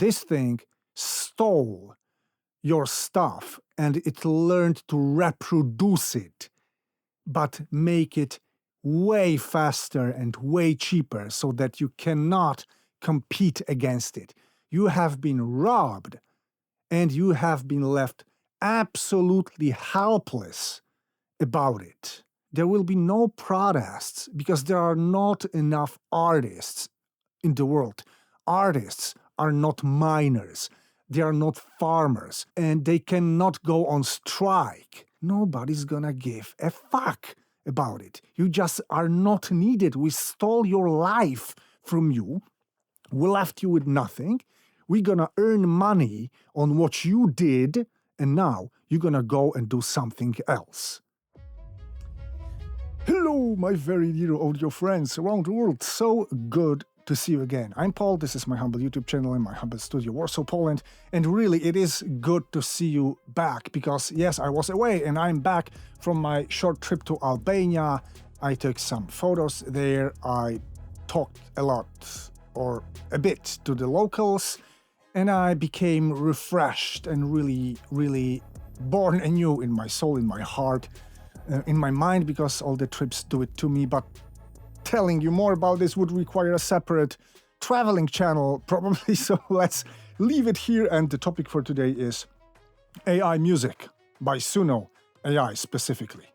this thing stole your stuff and it learned to reproduce it, but make it way faster and way cheaper so that you cannot compete against it. You have been robbed and you have been left absolutely helpless about it. There will be no protests because there are not enough artists in the world. Artists are not miners. They are not farmers, and they cannot go on strike. Nobody's gonna give a fuck about it. You just are not needed. We stole your life from you. We left you with nothing. We're gonna earn money on what you did, and now you're gonna go and do something else. Hello, my very dear audio friends around the world. So good to see you again. I'm Paul, this is my humble YouTube channel in my humble studio, Warsaw, Poland. And really, it is good to see you back because, yes, I was away and I'm back from my short trip to Albania. I took some photos there. I talked a lot or a bit to the locals and I became refreshed and really born anew in my soul, in my heart, in my mind, because all the trips do it to me. But telling you more about this would require a separate traveling channel, probably, so let's leave it here. And the topic for today is AI music by Suno AI specifically.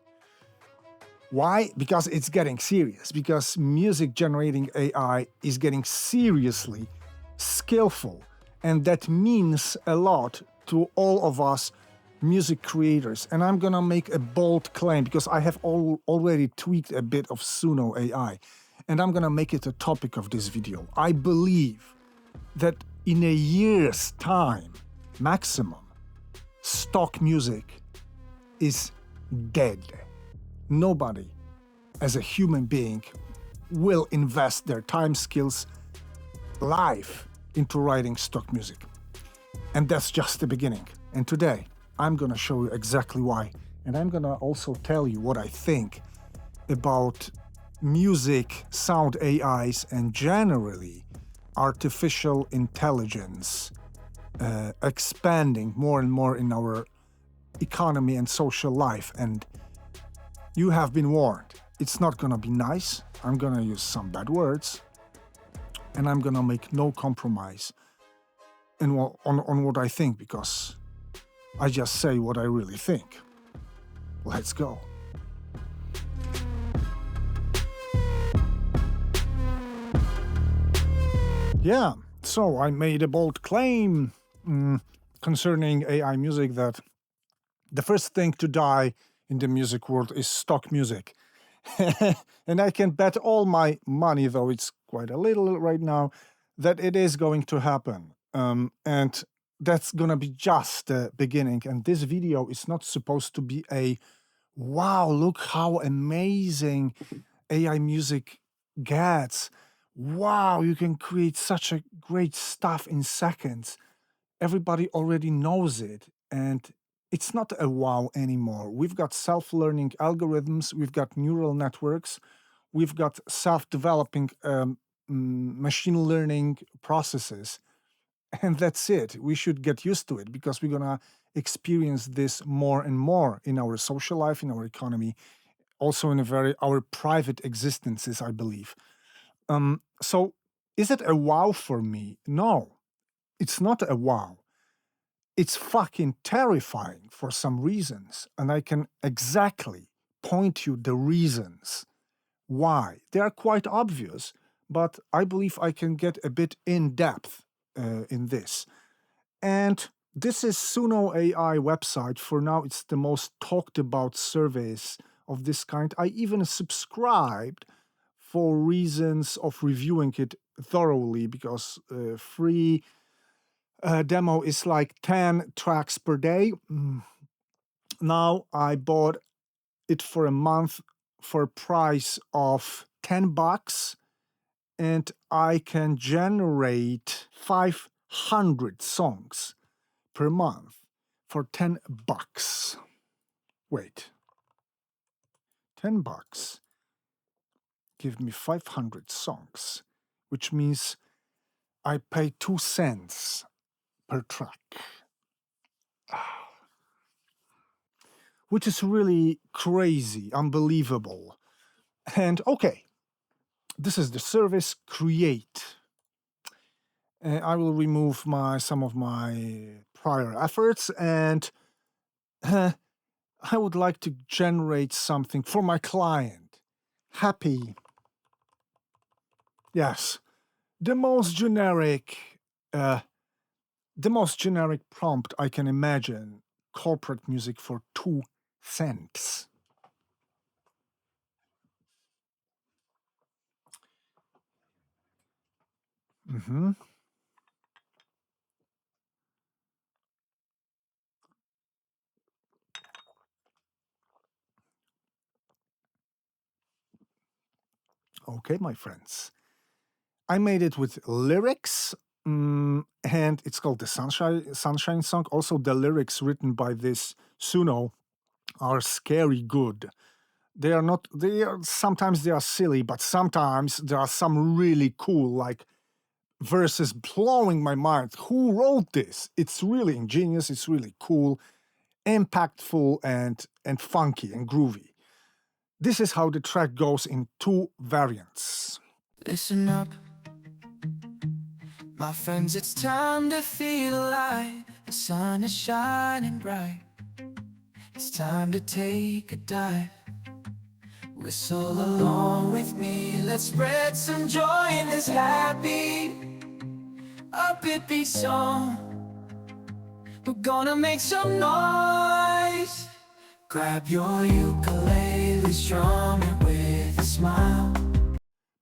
Why? Because it's getting serious, because music generating AI is getting seriously skillful, and that means a lot to all of us music creators. And I'm gonna make a bold claim because I have already tweaked a bit of Suno AI, and I'm gonna make it a topic of this video. I believe that in a year's time, maximum, stock music is dead. Nobody, as a human being, will invest their time, skills, life into writing stock music. And that's just the beginning. And today, I'm gonna show you exactly why. And I'm gonna also tell you what I think about music, sound AIs, and generally artificial intelligence expanding more and more in our economy and social life. And you have been warned. It's not gonna be nice. I'm gonna use some bad words. And I'm gonna make no compromise on what I think, because I just say what I really think. Let's go. Yeah, so I made a bold claim concerning AI music that the first thing to die in the music world is stock music. And I can bet all my money, though it's quite a little right now, that it is going to happen. And that's gonna be just the beginning. And this video is not supposed to be a, wow, look how amazing AI music gets. Wow, you can create such a great stuff in seconds. Everybody already knows it. And it's not a wow anymore. We've got self-learning algorithms. We've got neural networks. We've got self-developing machine learning processes. And that's it. We should get used to it because we're going to experience this more and more in our social life, in our economy, also in our private existences, I believe. So is it a wow for me? No, it's not a wow. It's fucking terrifying for some reasons. And I can exactly point you the reasons why. They are quite obvious, but I believe I can get a bit in depth in this. And this is Suno AI website. For now, it's the most talked about service of this kind. I even subscribed for reasons of reviewing it thoroughly, because free demo is like 10 tracks per day. Now I bought it for a month for a price of $10, and I can generate 500 songs per month for $10. Wait, $10 give me 500 songs, which means I pay 2 cents per track, which is really crazy, unbelievable. And okay, this is the service create. I will remove some of my prior efforts, and I would like to generate something for my client. Happy. Yes, the most generic prompt I can imagine. Corporate music for 2 cents. Mm-hmm. Okay, my friends. I made it with lyrics, and it's called the Sunshine Song. Also, the lyrics written by this Suno are scary good. They are not. They are sometimes they are silly, but sometimes there are some really cool like verses blowing my mind. Who wrote this? It's really ingenious. It's really cool, impactful, and funky and groovy. This is how the track goes in 2 variants. Listen up, my friends, it's time to feel alive. The sun is shining bright. It's time to take a dive. Whistle along with me. Let's spread some joy in this happy upbeat song. We're gonna make some noise. Grab your ukulele, strum it with a smile.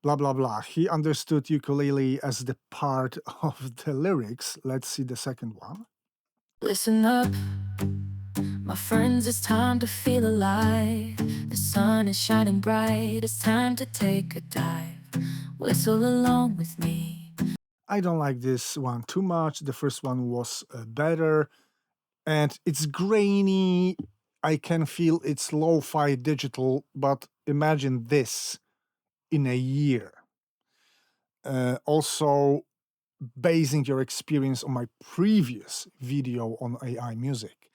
Blah blah blah. He understood ukulele as the part of the lyrics. Let's see the second one. Listen up, my friends, it's time to feel alive. The sun is shining bright, it's time to take a dive. Whistle along with me. I don't like this one too much. The first one was better, and it's grainy. I can feel it's lo-fi digital, but imagine this in a year. Also, basing your experience on my previous video on AI music.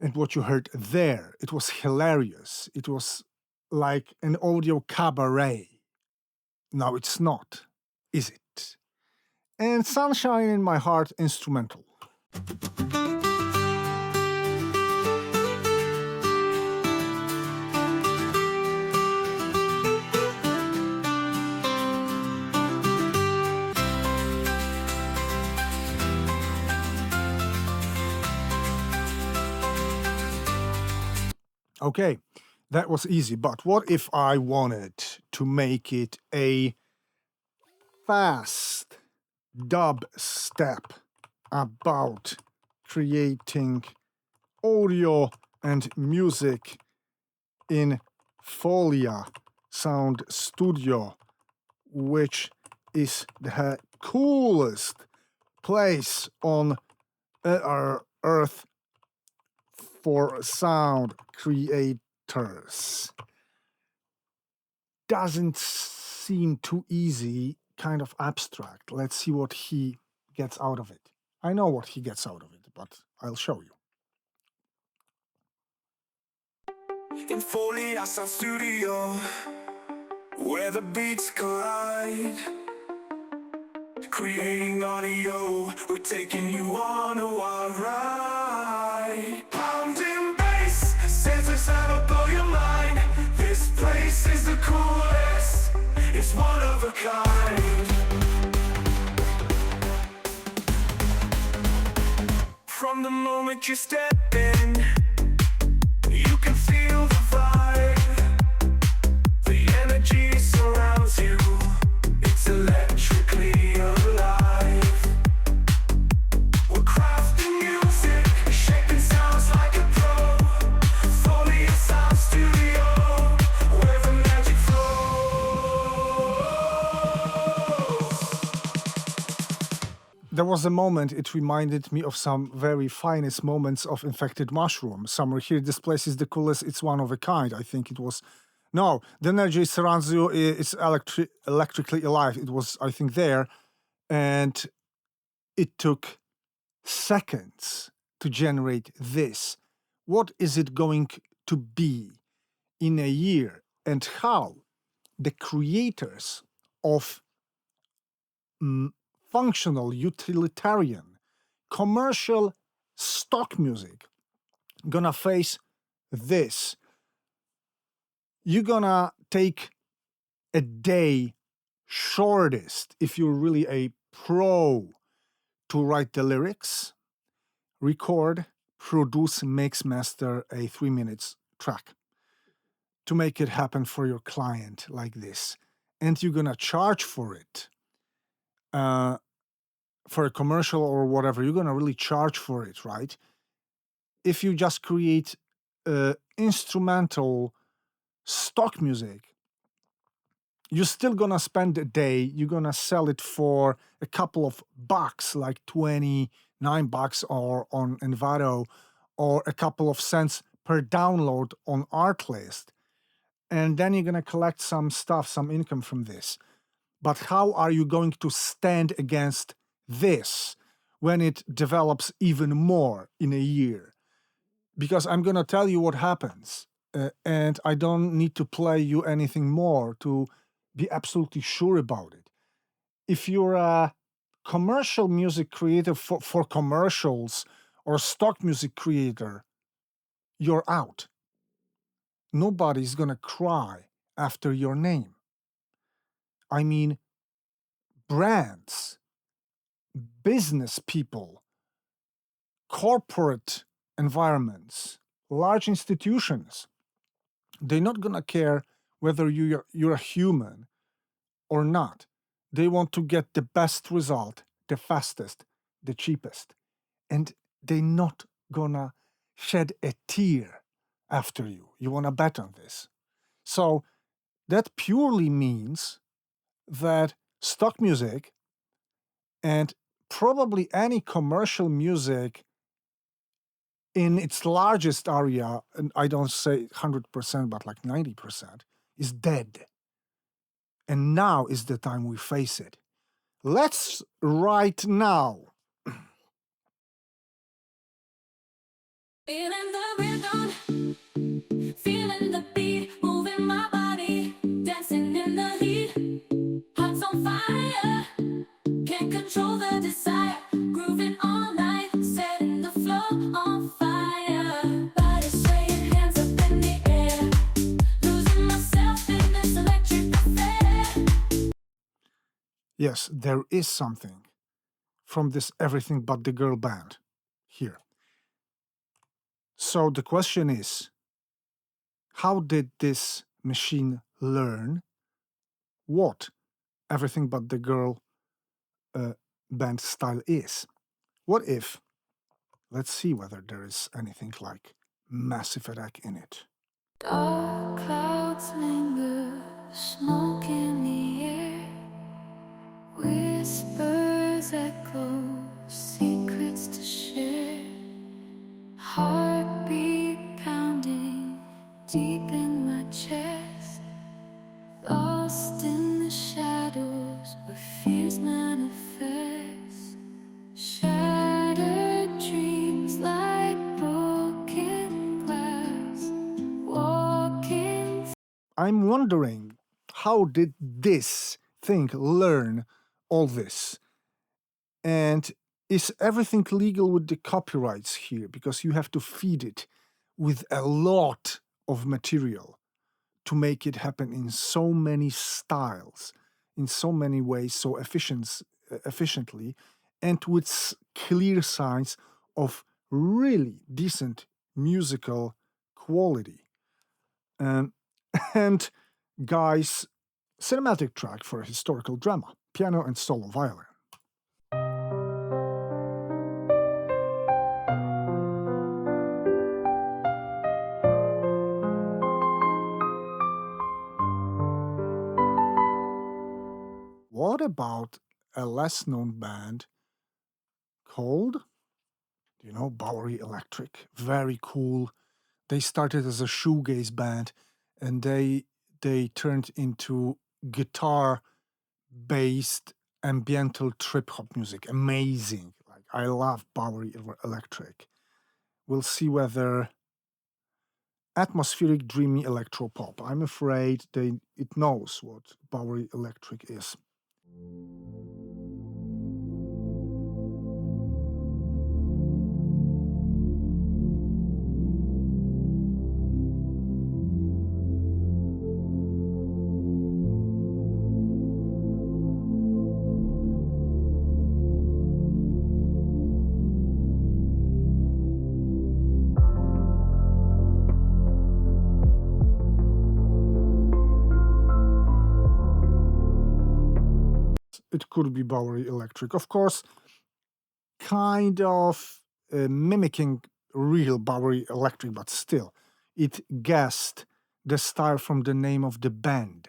And what you heard there, it was hilarious. It was like an audio cabaret. Now it's not, is it? And Sunshine in My Heart instrumental. Okay, that was easy, but what if I wanted to make it a fast dubstep about creating audio and music in Folia Soundstudio, which is the coolest place on earth for sound creators. Doesn't seem too easy, kind of abstract. Let's see what he gets out of it. I know what he gets out of it, but I'll show you. In Folia Soundstudio, where the beats collide, creating audio, we're taking you on a wild ride. Pounding bass, senses that'll blow your mind. This place is the coolest, it's one of a kind. From the moment you step in, you can feel the vibe. The energy surrounds you, it's electrically alive. We're crafting music, shaping sounds like a pro. Folia Soundstudio, where the magic flows. There was a moment, it reminded me of some very finest moments of Infected Mushroom. Somewhere here, this place is the coolest, it's one of a kind. I think it was. No, the energy surrounds you, it's electrically alive. It was, I think, there. And it took seconds to generate this. What is it going to be in a year, and how the creators of functional, utilitarian, commercial stock music gonna face this? You're gonna take a day shortest if you're really a pro to write the lyrics, record, produce, mix, master a 3 minutes track to make it happen for your client like this. And you're gonna charge for it, for a commercial or whatever. You're gonna really charge for it, right? If you just create instrumental stock music, you're still gonna spend a day. You're gonna sell it for a couple of bucks, like $29 or on Envato, or a couple of cents per download on Artlist. And then you're gonna collect some stuff, some income from this. But how are you going to stand against this when it develops even more in a year? Because I'm gonna tell you what happens, and I don't need to play you anything more to be absolutely sure about it. If you're a commercial music creator for commercials or stock music creator, you're out. Nobody's gonna cry after your name. I mean, brands, business people, corporate environments, large institutions, they're not gonna care whether you're a human or not. They want to get the best result, the fastest, the cheapest. And they're not gonna shed a tear after you. You wanna bet on this. So that purely means that stock music and probably any commercial music in its largest area, and I don't say 100%, but like 90%, is dead. And now is the time we face it. Let's right now. Feeling the rhythm, feeling the beat, moving my body, dancing in the heat, hearts on fire, can't control the desire, grooving all night, setting the floor on fire, body swaying, hands up in the air, losing myself in this electric affair. Yes, there is something from this Everything But The Girl band here. So the question is, how did this machine learn what Everything But The Girl band style is? What if, let's see whether there is anything like Massive Attack in it. Dark clouds linger, smoke in the air, whispers echo, secrets to share, heartbeat pounding deep in my chest, lost in the shadows where fears manifest, shattered dreams like broken glass, walking. I'm wondering, how did this thing learn all this? And is everything legal with the copyrights here? Because you have to feed it with a lot of material to make it happen in so many styles, in so many ways, so efficiently, and with clear signs of really decent musical quality. And guys, cinematic track for a historical drama, piano and solo violin. What about a less known band called, do you know, Bowery Electric? Very cool. They started as a shoegaze band, and they turned into guitar based ambiental trip hop music. Amazing. Like I love Bowery Electric. We'll see whether atmospheric, dreamy electropop. I'm afraid it knows what Bowery Electric is. It could be Bowery Electric. Of course, kind of mimicking real Bowery Electric, but still, it guessed the style from the name of the band.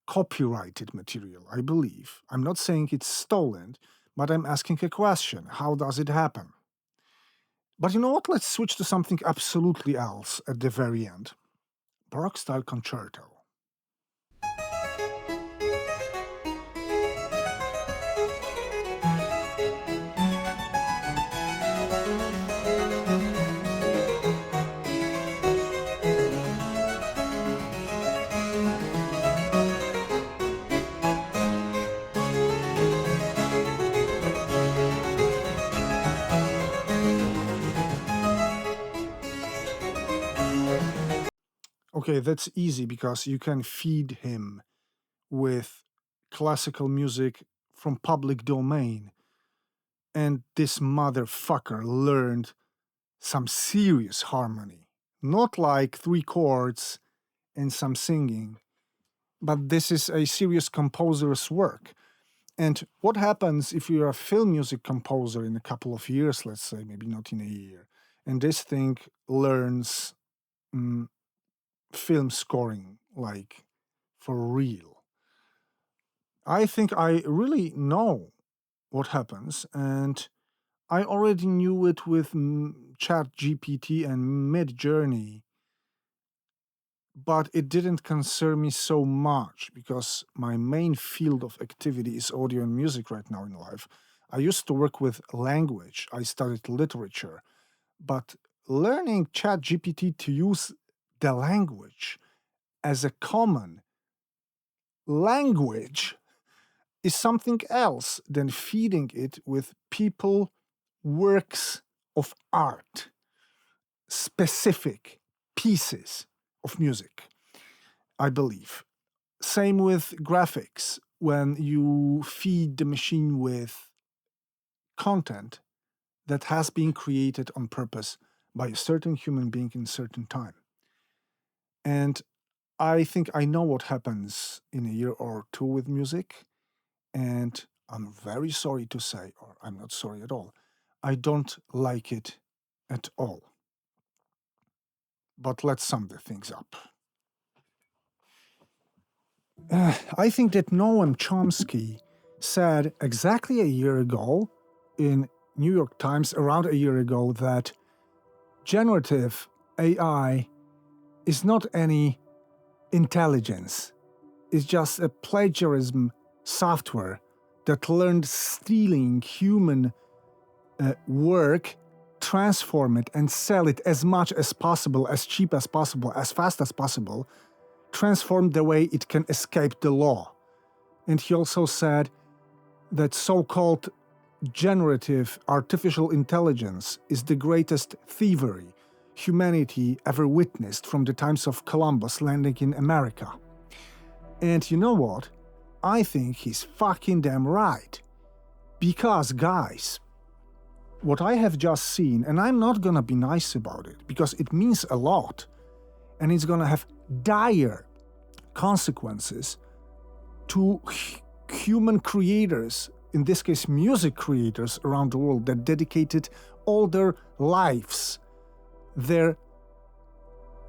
Copyrighted material, I believe. I'm not saying it's stolen, but I'm asking a question. How does it happen? But you know what? Let's switch to something absolutely else at the very end. Baroque style concerto. Okay, that's easy because you can feed him with classical music from public domain. And this motherfucker learned some serious harmony. Not like 3 chords and some singing, but this is a serious composer's work. And what happens if you're a film music composer in a couple of years, let's say, maybe not in a year, and this thing learns film scoring, like for real? I think I really know what happens, and I already knew it with ChatGPT and Midjourney, but it didn't concern me so much because my main field of activity is audio and music right now in life. I used to work with language. I studied literature, but learning ChatGPT to use the language as a common language is something else than feeding it with works of art, specific pieces of music, I believe. Same with graphics. When you feed the machine with content that has been created on purpose by a certain human being in a certain time. And I think I know what happens in a year or two with music. And I'm very sorry to say, or I'm not sorry at all, I don't like it at all. But let's sum the things up. I think that Noam Chomsky said exactly a year ago in New York Times, around a year ago, that generative AI is not any intelligence. It's just a plagiarism software that learned stealing human work, transform it and sell it as much as possible, as cheap as possible, as fast as possible, transform the way it can escape the law. And he also said that so-called generative artificial intelligence is the greatest thievery humanity ever witnessed from the times of Columbus landing in America. And you know what? I think he's fucking damn right. Because, guys, what I have just seen, and I'm not gonna be nice about it, because it means a lot, and it's gonna have dire consequences to human creators, in this case music creators around the world that dedicated all their lives, their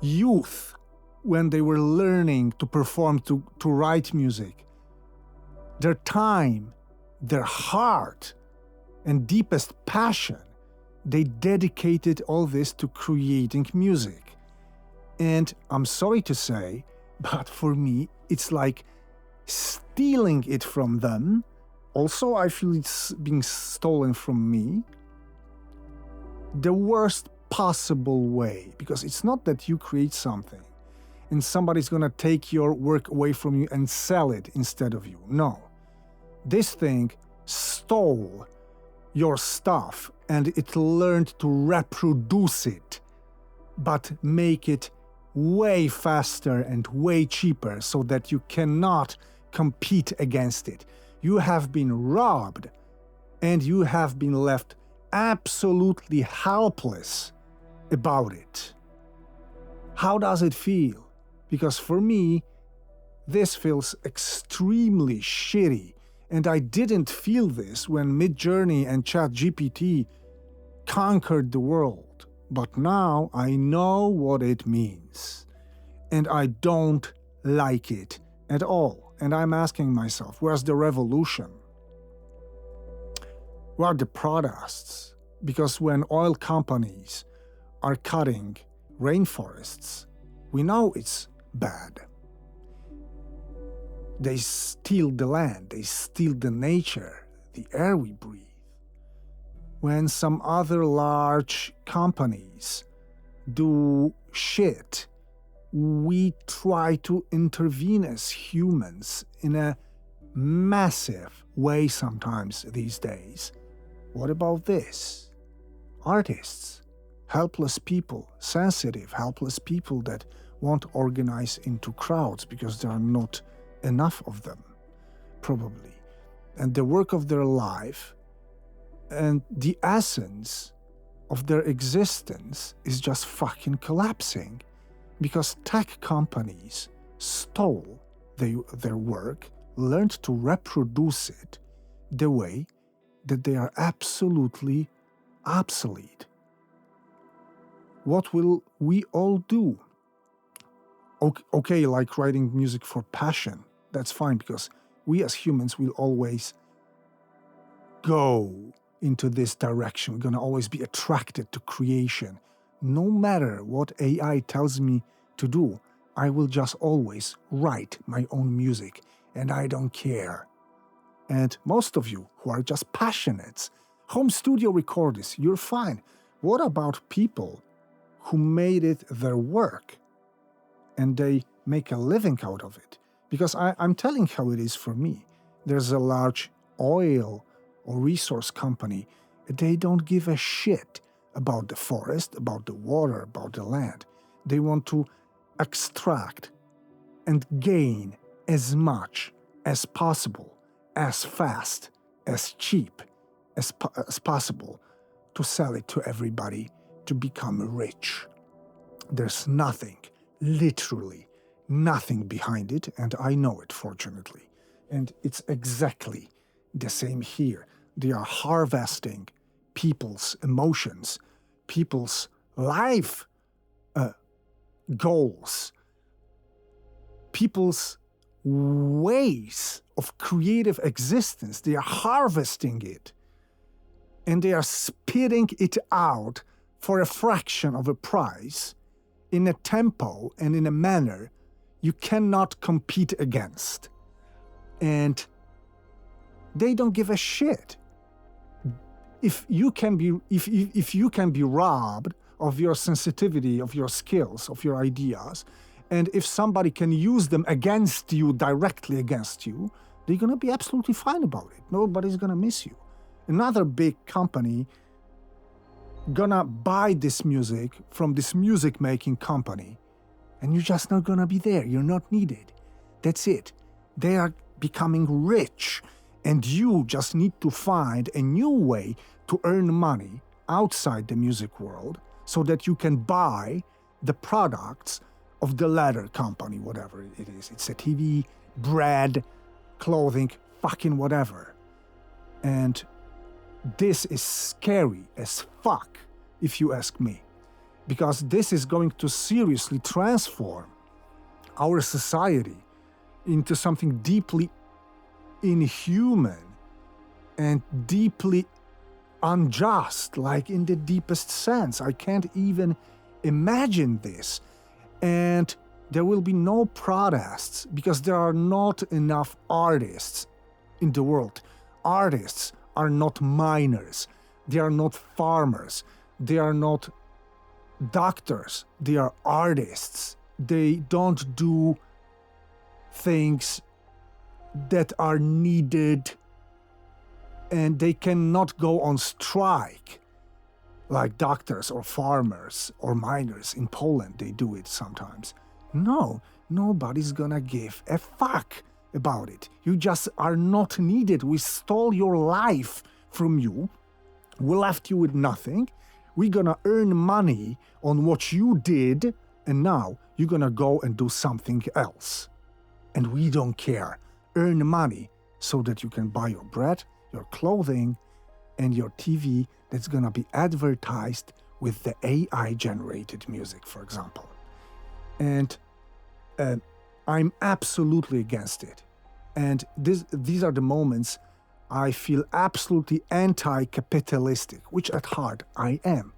youth, when they were learning to perform, to write music, their time, their heart, and deepest passion, they dedicated all this to creating music. And I'm sorry to say, but for me, it's like stealing it from them. Also, I feel it's being stolen from me. the worst possible way, because it's not that you create something and somebody's gonna take your work away from you and sell it instead of you. No. This thing stole your stuff and it learned to reproduce it, but make it way faster and way cheaper so that you cannot compete against it. You have been robbed and you have been left absolutely helpless about it. How does it feel? Because for me, this feels extremely shitty, and I didn't feel this when Midjourney and ChatGPT conquered the world. But now I know what it means, and I don't like it at all. And I'm asking myself, where's the revolution? Where are the protests? Because when oil companies are cutting rainforests, we know it's bad. They steal the land, they steal the nature, the air we breathe. When some other large companies do shit, we try to intervene as humans in a massive way sometimes these days. What about this? Artists, helpless people, sensitive, helpless people that won't organize into crowds because there are not enough of them, probably. And the work of their life and the essence of their existence is just fucking collapsing because tech companies stole their work, learned to reproduce it the way that they are absolutely obsolete. What will we all do? Okay, like writing music for passion, that's fine, because we as humans will always go into this direction. We're going to always be attracted to creation. No matter what AI tells me to do, I will just always write my own music, and I don't care. And most of you who are just passionates, home studio recorders, you're fine. What about people who made it their work and they make a living out of it? Because I'm telling how it is for me. There's a large oil or resource company. They don't give a shit about the forest, about the water, about the land. They want to extract and gain as much as possible, as fast, as cheap as possible, to sell it to everybody to become rich. There's nothing, literally nothing behind it, and I know it, fortunately. And it's exactly the same here. They are harvesting people's emotions, people's life goals, people's ways of creative existence. They are harvesting it, and they are spitting it out for a fraction of a price in a tempo and in a manner you cannot compete against. And they don't give a shit. If you can be robbed of your sensitivity, of your skills, of your ideas, and if somebody can use them against you, directly against you, they're gonna be absolutely fine about it. Nobody's gonna miss you. Another big company gonna buy this music from this music-making company, and you're just not gonna be there. You're not needed. That's it. They are becoming rich, and you just need to find a new way to earn money outside the music world so that you can buy the products of the latter company, whatever it is. It's a TV, bread, clothing, fucking whatever. And this is scary as fuck, if you ask me, because this is going to seriously transform our society into something deeply inhuman and deeply unjust, like in the deepest sense. I can't even imagine this. And there will be no protests because there are not enough artists in the world. Artists are not miners. They are not farmers. They are not doctors. They are artists. They don't do things that are needed, and they cannot go on strike like doctors or farmers or miners in Poland. They do it sometimes. No, nobody's gonna give a fuck about it. You just are not needed. We stole your life from you. We left you with nothing. We're gonna earn money on what you did, and now you're gonna go and do something else. And we don't care. Earn money so that you can buy your bread, your clothing, and your TV that's gonna be advertised with the AI-generated music, for example. And I'm absolutely against it. And these are the moments I feel absolutely anti-capitalistic, which at heart I am.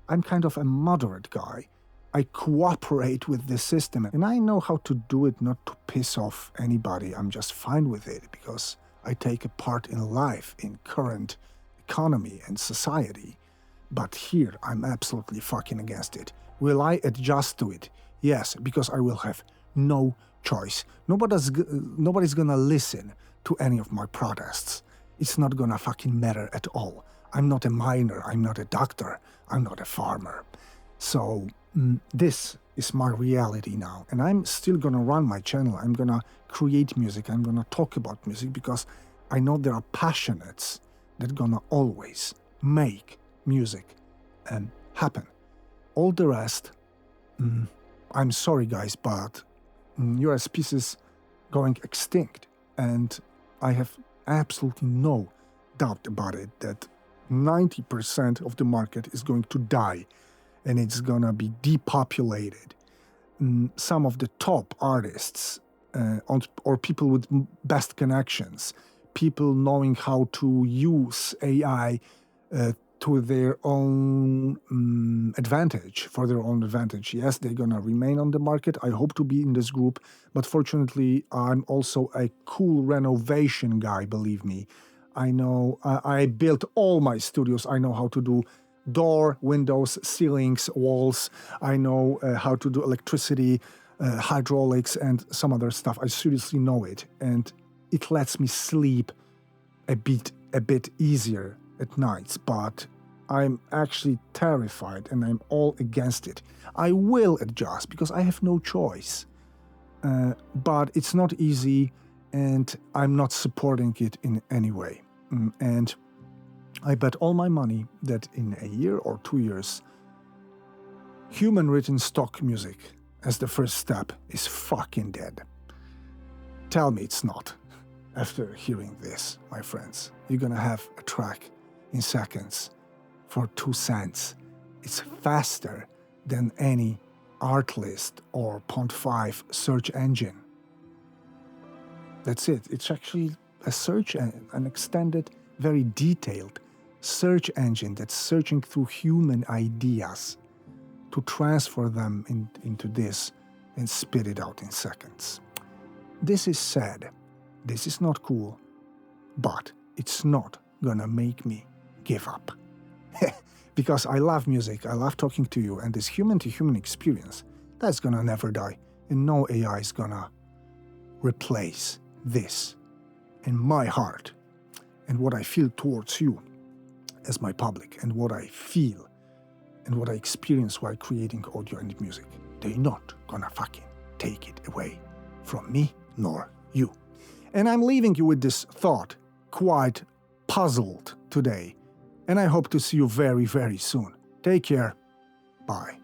I'm kind of a moderate guy. I cooperate with the system, and I know how to do it not to piss off anybody. I'm just fine with it because I take a part in life, in current economy and society. But here, I'm absolutely fucking against it. Will I adjust to it? Yes, because I will have no choice. Nobody's gonna listen to any of my protests. It's not gonna fucking matter at all. I'm not a miner, I'm not a doctor, I'm not a farmer. So this is my reality now, and I'm still gonna run my channel. I'm gonna create music, I'm gonna talk about music, because I know there are passionates that gonna always make music happen. All the rest, I'm sorry guys, but your species going extinct, and I have absolutely no doubt about it that 90% of the market is going to die, and it's gonna be depopulated. Some of the top artists or people with best connections, people knowing how to use AI to their own advantage, for their own advantage. Yes, they're gonna remain on the market. I hope to be in this group, but fortunately, I'm also a cool renovation guy, believe me. I know, I built all my studios. I know how to do door, windows, ceilings, walls. I know how to do electricity, hydraulics, and some other stuff. I seriously know it, and it lets me sleep a bit easier at nights, but I'm actually terrified and I'm all against it. I will adjust because I have no choice, but it's not easy, and I'm not supporting it in any way. And I bet all my money that in a year or 2 years, human-written stock music as the first step is fucking dead. Tell me it's not. After hearing this, my friends, you're gonna have a track in seconds for 2 cents. It's faster than any Artlist or Pont5 search engine. That's it. It's actually a search engine, an extended, very detailed search engine that's searching through human ideas to transfer them into this and spit it out in seconds. This is sad. This is not cool, but it's not gonna make me give up. Because I love music, I love talking to you, and this human-to-human experience, that's gonna never die, and no AI is gonna replace this in my heart and what I feel towards you as my public, and what I feel and what I experience while creating audio and music. They're not gonna fucking take it away from me nor you. And I'm leaving you with this thought, quite puzzled today, and I hope to see you very, very soon. Take care. Bye.